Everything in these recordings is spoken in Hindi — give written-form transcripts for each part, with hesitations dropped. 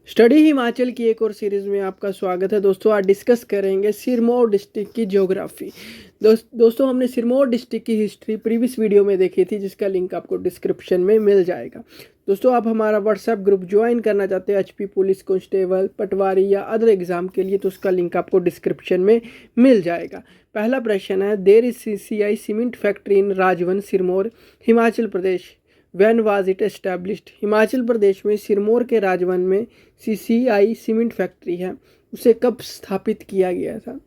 स्टडी हिमाचल की एक और सीरीज़ में आपका स्वागत है। दोस्तों आज डिस्कस करेंगे सिरमौर डिस्ट्रिक्ट की ज्योग्राफी। दोस्तों हमने सिरमौर डिस्ट्रिक्ट की हिस्ट्री प्रीवियस वीडियो में देखी थी, जिसका लिंक आपको डिस्क्रिप्शन में मिल जाएगा। दोस्तों आप हमारा व्हाट्सएप ग्रुप ज्वाइन करना चाहते हैं एचपी पुलिस कांस्टेबल, पटवारी या अदर एग्ज़ाम के लिए, तो उसका लिंक आपको डिस्क्रिप्शन में मिल जाएगा। पहला प्रश्न है, there is CCI cement factory in Rajban Sirmaur Himachal Pradesh, when was it established. Himachal Pradesh में सिरमौर के राजवन में सीसीआई सीमेंट फैक्ट्री है, उसे कब स्थापित किया गया था।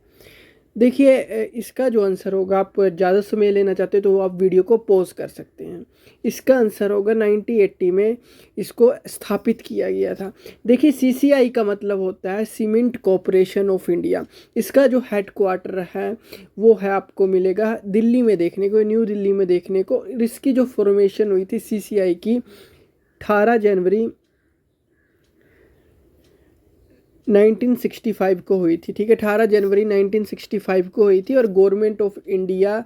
देखिए इसका जो आंसर होगा, आप ज़्यादा समय लेना चाहते हो तो आप वीडियो को पॉज कर सकते हैं। इसका आंसर होगा 1980 में इसको स्थापित किया गया था। देखिए सीसीआई का मतलब होता है सीमेंट कॉरपोरेशन ऑफ इंडिया। इसका जो हेड क्वार्टर है वो है, आपको मिलेगा दिल्ली में देखने को, न्यू दिल्ली में देखने को। इसकी जो फॉर्मेशन हुई थी सीसीआई की 18 जनवरी 1965 को हुई थी। ठीक है, 18 जनवरी 1965 को हुई थी और गवर्नमेंट ऑफ इंडिया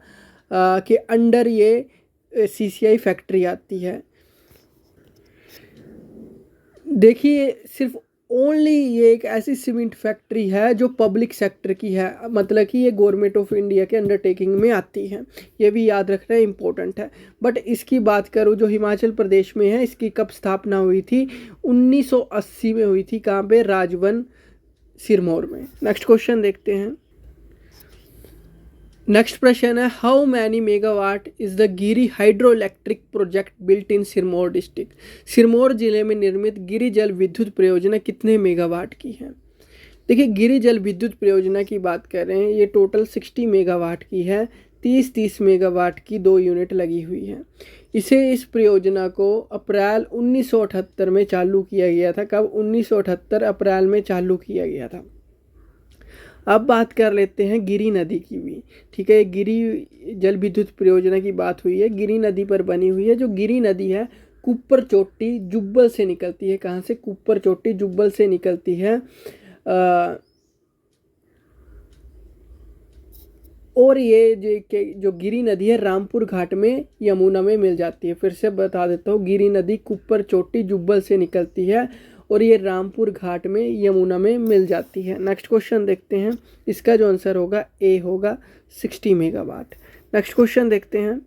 के अंडर ये सीसीआई फैक्ट्री आती है। देखिए सिर्फ ओनली ये एक ऐसी सीमेंट फैक्ट्री है जो पब्लिक सेक्टर की है, मतलब कि ये गवर्नमेंट ऑफ इंडिया के अंडरटेकिंग में आती है। ये भी याद रखना इम्पोर्टेंट है। बट इसकी बात करूँ जो हिमाचल प्रदेश में है, इसकी कब स्थापना हुई थी? 1980 में हुई थी। कहाँ पे? राजवन सिरमौर में। नेक्स्ट क्वेश्चन देखते हैं। नेक्स्ट प्रश्न है, how many megawatt is the Giri hydro electric project built in Sirmaur district. Sirmaur जिले में निर्मित गिरी जल विद्युत परियोजना कितने मेगावाट की है? देखिए गिरी जल विद्युत परियोजना की बात कर रहे हैं, ये टोटल 60 मेगावाट की है। 30 मेगावाट की 2 यूनिट लगी हुई है। इस परियोजना को अप्रैल 1978 में चालू किया गया था। कब? 1978 अप्रैल में चालू किया गया था। अब बात कर लेते हैं गिरी नदी की भी। ठीक है, गिरी जल विद्युत परियोजना की बात हुई है, गिरी नदी पर बनी हुई है। जो गिरी नदी है कुप्पर चोटी जुब्बल से निकलती है। कहाँ से? कुप्पर चोटी जुब्बल से निकलती है। और ये जो गिरी नदी है रामपुर घाट में यमुना में मिल जाती है। फिर से बता देता हूँ, गिरी नदी कुप्पर चोटी जुब्बल से निकलती है और ये रामपुर घाट में यमुना में मिल जाती है। नेक्स्ट क्वेश्चन देखते हैं। इसका जो आंसर होगा ए होगा 60 मेगावाट। नेक्स्ट क्वेश्चन देखते हैं।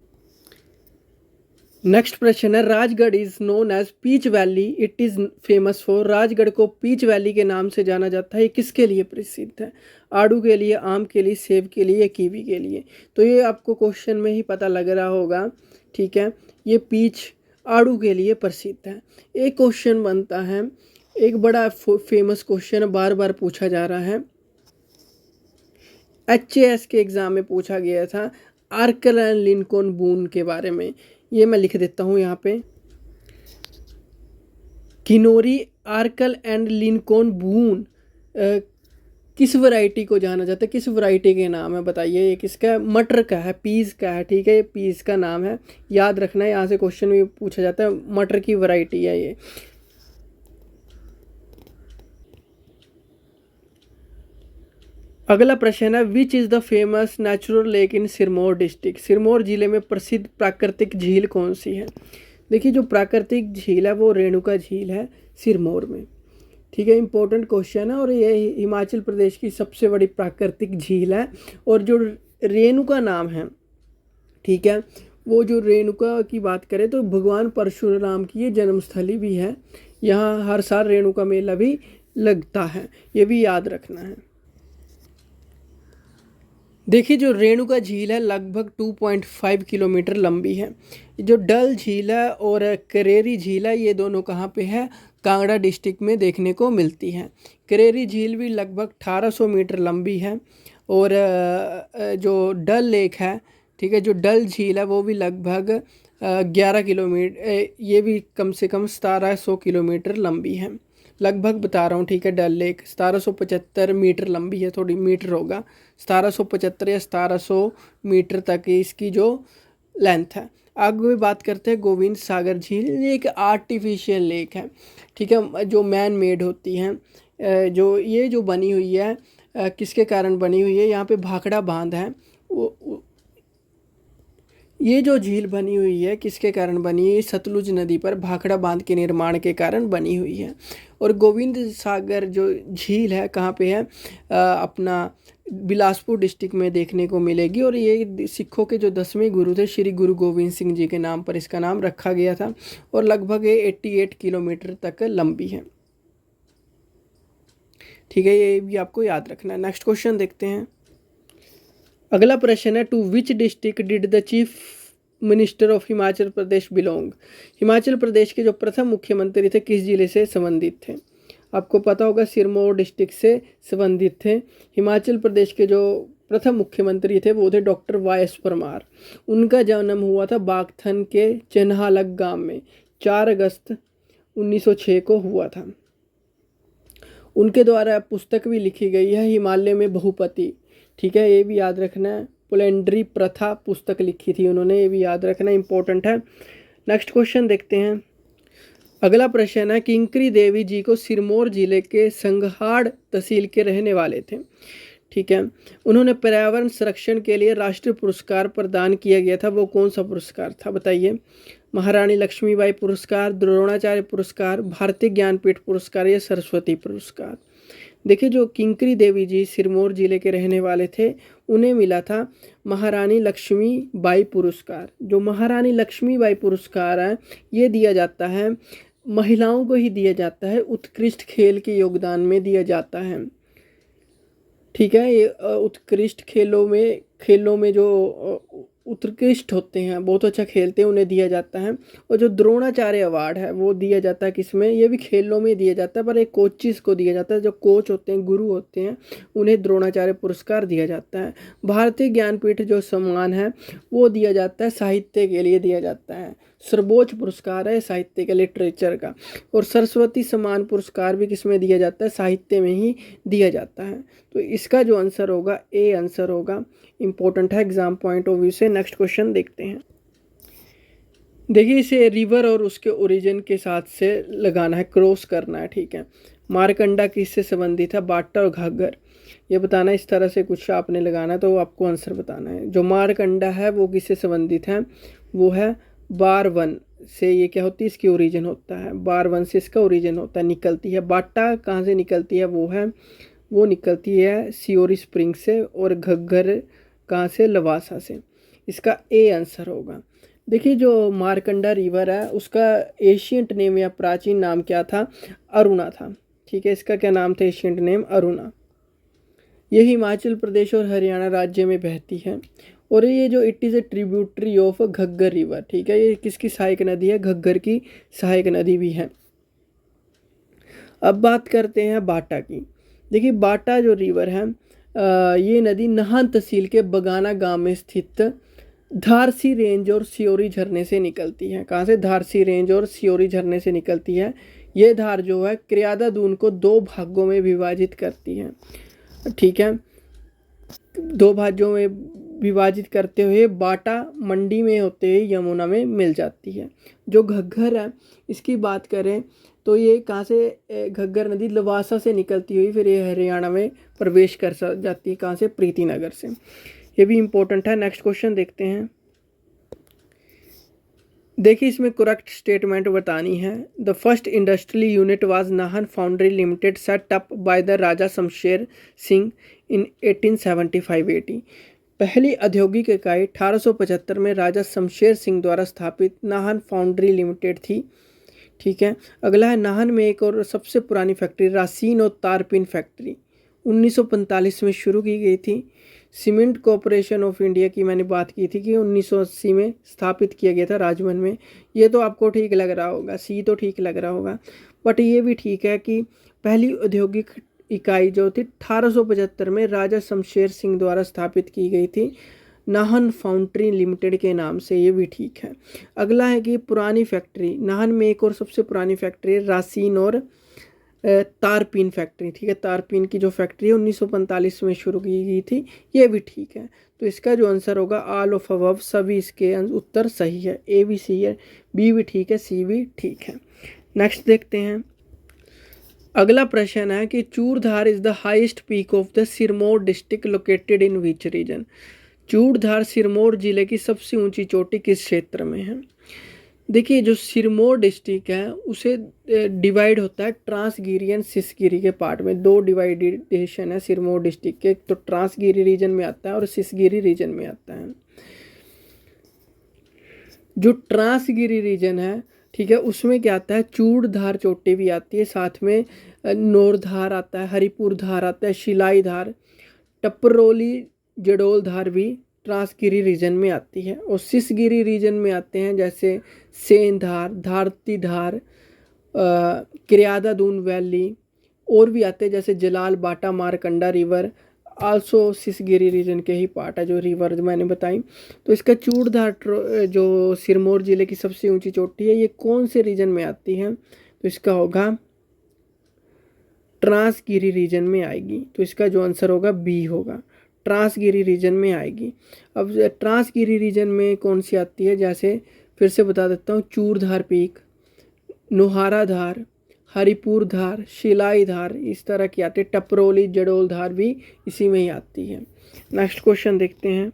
नेक्स्ट प्रश्न है, Rajgarh is known as peach valley, it is famous for. Rajgarh को पीच वैली के नाम से जाना जाता है। ये किसके लिए प्रसिद्ध है? आड़ू के लिए, आम के लिए, सेब के लिए, कीवी के लिए? तो ये आपको क्वेश्चन में ही पता लग रहा होगा। ठीक है, ये पीच आड़ू के लिए प्रसिद्ध है। एक क्वेश्चन बनता है, एक बड़ा फेमस क्वेश्चन बार बार पूछा जा रहा है, HAS के एग्ज़ाम में पूछा गया था, आर्कल एंड लिंकन बून के बारे में। ये मैं लिख देता हूँ यहाँ पे, किनोरी आर्कल एंड लिंकन बून किस वैरायटी को जाना जाता है? किस वैरायटी के नाम है बताइए? ये किसका? मटर का है, पीस का है। ठीक है, ये पीस का नाम है, याद रखना है। यहाँ से क्वेश्चन भी पूछा जाता है, मटर की वैरायटी है ये। अगला प्रश्न है, which is the famous natural lake in Sirmaur district. Sirmaur जिले में प्रसिद्ध प्राकृतिक झील कौन सी है? देखिए जो प्राकृतिक झील है वो रेणुका झील है सिरमौर में। ठीक है, इंपॉर्टेंट क्वेश्चन है और ये हिमाचल प्रदेश की सबसे बड़ी प्राकृतिक झील है। और जो रेणुका नाम है, ठीक है, वो जो रेणुका की बात करें तो भगवान परशुराम की ये जन्मस्थली भी है। यहाँ हर साल रेणुका मेला भी लगता है, ये भी याद रखना है। देखिए जो रेणुका झील है लगभग 2.5 किलोमीटर लंबी है। जो डल झील है और करेरी झील है, ये दोनों कहाँ पे है? कांगड़ा डिस्ट्रिक्ट में देखने को मिलती है। करेरी झील भी लगभग 1800 मीटर लंबी है। और जो डल लेक है, ठीक है, जो डल झील है वो भी लगभग 11 किलोमीटर, ये भी कम से कम 1700 किलोमीटर लंबी है। लगभग बता रहा हूँ, ठीक है। डल लेक 1775 मीटर लंबी है, थोड़ी मीटर होगा, 1775 या 1700 मीटर तक इसकी जो लेंथ है। आगे बात करते हैं गोविंद सागर झील। ये एक आर्टिफिशियल लेक है, ठीक है, जो मैन मेड होती हैं। जो बनी हुई है, किसके कारण बनी हुई है? यहाँ पे भाखड़ा बांध है, ये जो झील बनी हुई है किसके कारण बनी है? सतलुज नदी पर भाखड़ा बांध के निर्माण के कारण बनी हुई है। और गोविंद सागर जो झील है कहाँ पे है? अपना बिलासपुर डिस्ट्रिक्ट में देखने को मिलेगी। और ये सिखों के जो 10वें गुरु थे श्री गुरु गोविंद सिंह जी के नाम पर इसका नाम रखा गया था। और लगभग ये 88 किलोमीटर तक लंबी है। ठीक है, ये भी आपको याद रखना है। नेक्स्ट क्वेश्चन देखते हैं। अगला प्रश्न है, to which district did the chief minister of Himachal Pradesh belong? Himachal Pradesh के जो प्रथम मुख्यमंत्री थे किस जिले से संबंधित थे? आपको पता होगा सिरमौर डिस्ट्रिक्ट से संबंधित थे। हिमाचल प्रदेश के जो प्रथम मुख्यमंत्री थे वो थे डॉक्टर वाई.एस. परमार। उनका जन्म हुआ था बागथन के चन्हालग गांव में 4 अगस्त 1906 को हुआ था। उनके द्वारा पुस्तक भी लिखी गई है हिमालय में बहुपति। ठीक है, ये भी याद रखना है। पोलेंड्री प्रथा पुस्तक लिखी थी उन्होंने, ये भी याद रखना इंपॉर्टेंट है। नेक्स्ट क्वेश्चन देखते हैं। अगला प्रश्न है, किंकरी देवी जी को सिरमौर जिले के संघाड़ तहसील के रहने वाले थे। ठीक है, उन्होंने पर्यावरण संरक्षण के लिए राष्ट्रीय पुरस्कार प्रदान किया गया था। वो कौन सा पुरस्कार था बताइए? महारानी लक्ष्मीबाई पुरस्कार, द्रोणाचार्य पुरस्कार, भारतीय ज्ञानपीठ पुरस्कार या सरस्वती पुरस्कार? देखिए, जो किंकरी देवी जी सिरमौर जिले के रहने वाले थे उन्हें मिला था महारानी लक्ष्मीबाई पुरस्कार। जो महारानी लक्ष्मीबाई पुरस्कार है ये दिया जाता है महिलाओं को ही दिया जाता है, उत्कृष्ट खेल के योगदान में दिया जाता है। ठीक है, ये उत्कृष्ट खेलों में जो उत्कृष्ट होते हैं, बहुत अच्छा खेलते हैं, उन्हें दिया जाता है। और जो द्रोणाचार्य अवार्ड है वो दिया जाता है किसमें? ये भी खेलों में दिया जाता है, पर एक कोचिस को दिया जाता है। जो कोच होते हैं, गुरु होते हैं, उन्हें द्रोणाचार्य पुरस्कार दिया जाता है। भारतीय ज्ञानपीठ जो सम्मान है वो दिया जाता है साहित्य के लिए दिया जाता है। सर्वोच्च पुरस्कार है साहित्य के, लिटरेचर का। और सरस्वती सम्मान पुरस्कार भी किसमें दिया जाता है? साहित्य में ही दिया जाता है। तो इसका जो आंसर होगा ए आंसर होगा। इंपॉर्टेंट है एग्जाम पॉइंट ऑफ व्यू से। नेक्स्ट क्वेश्चन देखते हैं। देखिए, इसे रिवर और उसके ओरिजिन के साथ से लगाना है, क्रॉस करना है। ठीक है, मारकंडा किससे संबंधित है? बाटा और घग्गर, ये बताना है। इस तरह से कुछ आपने लगाना है तो आपको आंसर बताना है। जो मारकंडा है वो किससे संबंधित है? वो है बारवन से। ये क्या होती है? इसकी ओरिजिन होता है, बारवन से इसका ओरिजिन होता है, निकलती है। बाटा कहाँ से निकलती है? वो निकलती है सियोरी स्प्रिंग से। और घग्गर कहाँ से? लवासा से। इसका ए आंसर होगा। देखिए, जो मारकंडा रिवर है उसका एशियंट नेम या प्राचीन नाम क्या था? अरुणा था। ठीक है, इसका क्या नाम था? Ancient name Aruna. ये हिमाचल प्रदेश और हरियाणा राज्य में बहती है। और ये जो it is a tributary of Ghaggar river. ठीक है, ये किसकी सहायक नदी है? घग्गर की सहायक नदी भी है। अब बात करते हैं बाटा की। देखिए, बाटा जो रिवर है ये नदी नाहन तहसील के बगाना गांव में स्थित धारसी रेंज और सियोरी झरने से निकलती है। कहाँ से? धारसी रेंज और सियोरी झरने से निकलती है। ये धार जो है क्रियादा दून को 2 भागों में विभाजित करती है। ठीक है, 2 भागों में विभाजित करते हुए बाटा मंडी में होते हुए यमुना में मिल जाती है। जो घग्गर है इसकी बात करें तो ये कहाँ से? घग्गर नदी लवासा से निकलती हुई फिर ये हरियाणा में प्रवेश कर जाती है। कहाँ से? प्रीति नगर से। ये भी इम्पोर्टेंट है। नेक्स्ट क्वेश्चन देखते हैं। देखिए, इसमें करेक्ट स्टेटमेंट बतानी है। The first industrial unit was Nahan foundry limited set up by the raja Shamsher Singh in 1875-80। पहली औद्योगिक इकाई 1875 में राजा शमशेर सिंह द्वारा स्थापित नाहन फाउंड्री लिमिटेड थी। ठीक है, अगला है नाहन में एक और सबसे पुरानी फैक्ट्री रासीन और तारपिन फैक्ट्री 1945 में शुरू की गई थी। सीमेंट कॉरपोरेशन ऑफ इंडिया की मैंने बात की थी कि 1980 में स्थापित किया गया था राजमहल में। ये तो आपको ठीक लग रहा होगा, सी तो ठीक लग रहा होगा, बट ये भी ठीक है कि पहली औद्योगिक इकाई जो थी 1875 में राजा शमशेर सिंह द्वारा स्थापित की गई थी नाहन फाउंड्री लिमिटेड के नाम से। ये भी ठीक है। अगला है कि पुरानी फैक्ट्री, नाहन में एक और सबसे पुरानी फैक्ट्री रासीन और तारपीन फैक्ट्री। ठीक है, तारपीन की जो फैक्ट्री है 1945 में शुरू की गई थी। ये भी ठीक है। तो इसका जो आंसर होगा ऑल ऑफ अबव, सभी इसके उत्तर सही है। ए भी सही है, बी भी ठीक है, सी भी ठीक है। नेक्स्ट देखते हैं। अगला प्रश्न है कि Churdhar is the highest peak of the Sirmaur district located in which region? Churdhar Sirmaur जिले की सबसे ऊंची चोटी किस क्षेत्र में है? देखिए, जो सिरमौर डिस्ट्रिक्ट है उसे डिवाइड होता है ट्रांसगिरी एंड सिसगिरी के पार्ट में। दो डिवाइडेशन है सिरमौर डिस्ट्रिक्ट के, तो ट्रांसगिरी रीजन में आता है और सिसगिरी रीजन में आता है। जो ट्रांसगिरी रीजन है, ठीक है, उसमें क्या आता है, चूड़धार चोटी भी आती है, साथ में नौरधार आता है, हरिपुर धार आता है, शिलाई धार, टपरोली जडोल धार भी ट्रांसगिरी रीजन में आती है। और सिसगिरी रीजन में आते हैं जैसे सेन धार, धारती धार, क्रियादा दून वैली, और भी आते हैं जैसे Jalal Bata Markanda river, also Cisgiri region के ही पार्ट है जो रिवर मैंने बताई। तो इसका चूड़धार जो सिरमौर जिले की सबसे ऊंची चोटी है, ये कौन से रीजन में आती है? तो इसका होगा ट्रांसगिरी रीजन में आएगी। तो इसका जो आंसर होगा बी होगा, ट्रांसगिरी रीजन में आएगी। अब ट्रांसगिरी रीजन में कौन सी आती है, जैसे फिर से बता देता हूँ, चूड़धार पीक, नोहारा धार, हरिपुर धार, शिलाई धार, इस तरह की आती है। टपरोली जडोल धार भी इसी में ही आती है। नेक्स्ट क्वेश्चन देखते हैं।